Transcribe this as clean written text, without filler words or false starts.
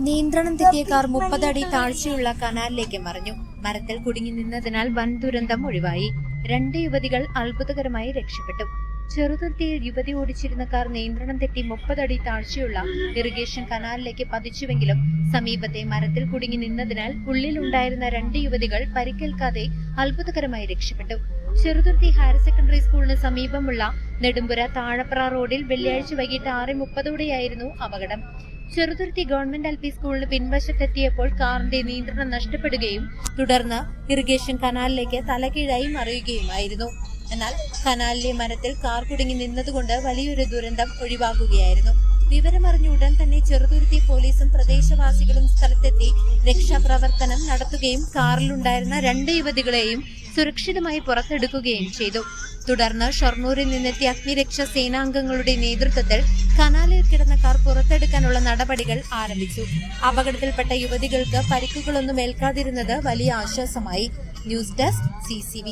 നിയന്ത്രണം തെറ്റിയ കാർ 30 അടി താഴ്ചയുള്ള കനാലിലേക്ക് മറിഞ്ഞു. മരത്തിൽ കുടുങ്ങി നിന്നതിനാൽ വൻ ദുരന്തം ഒഴിവായി. 2 യുവതികൾ അത്ഭുതകരമായി രക്ഷപ്പെട്ടു. ചെറുതുരുത്തിയിൽ യുവതി ഓടിച്ചിരുന്ന കാർ നിയന്ത്രണം തെറ്റി 30 അടി താഴ്ചയുള്ള ഇറിഗേഷൻ കനാലിലേക്ക് പതിച്ചുവെങ്കിലും സമീപത്തെ മരത്തിൽ കുടുങ്ങി നിന്നതിനാൽ ഉള്ളിലുണ്ടായിരുന്ന 2 യുവതികൾ പരിക്കേൽക്കാതെ അത്ഭുതകരമായി രക്ഷപ്പെട്ടു. ചെറുതുരുത്തി ഹയർ സെക്കൻഡറി സ്കൂളിന് സമീപമുള്ള നെടുമ്പുര താഴപ്ര റോഡിൽ വെള്ളിയാഴ്ച വൈകിട്ട് 6:30ഓടെയായിരുന്നു അപകടം. ചെറുതുരുത്തി ഗവൺമെന്റ് LP സ്കൂളിന് പിൻവശത്തെത്തിയപ്പോൾ കാറിന്റെ നിയന്ത്രണം നഷ്ടപ്പെടുകയും തുടർന്ന് ഇറിഗേഷൻ കനാലിലേക്ക് തലകീഴായി മറിയുകയുമായിരുന്നു. എന്നാൽ കനാലിലെ മരത്തിൽ കാർ കുടുങ്ങി നിന്നതുകൊണ്ട് വലിയൊരു ദുരന്തം ഒഴിവാക്കുകയായിരുന്നു. വിവരമറിഞ്ഞ ഉടൻ തന്നെ ചെറുതുരുത്തി പോലീസും പ്രദേശവാസികളും സ്ഥലത്തെത്തി രക്ഷാപ്രവർത്തനം നടത്തുകയും കാറിലുണ്ടായിരുന്ന 2 യുവതികളെയും സുരക്ഷിതമായി പുറത്തെടുക്കുകയും ചെയ്തു. തുടർന്ന് ഷൊർണൂരിൽ നിന്നെത്തിയ അഗ്നിരക്ഷാ സേനാംഗങ്ങളുടെ നേതൃത്വത്തിൽ കനാലിൽ കിടന്ന കാർ പുറത്തെടുക്കാനുള്ള നടപടികൾ ആരംഭിച്ചു. അപകടത്തിൽപ്പെട്ട യുവതികൾക്ക് പരിക്കുകളൊന്നും ഏൽക്കാതിരുന്നത് വലിയ ആശ്വാസമായി. News desk CCV.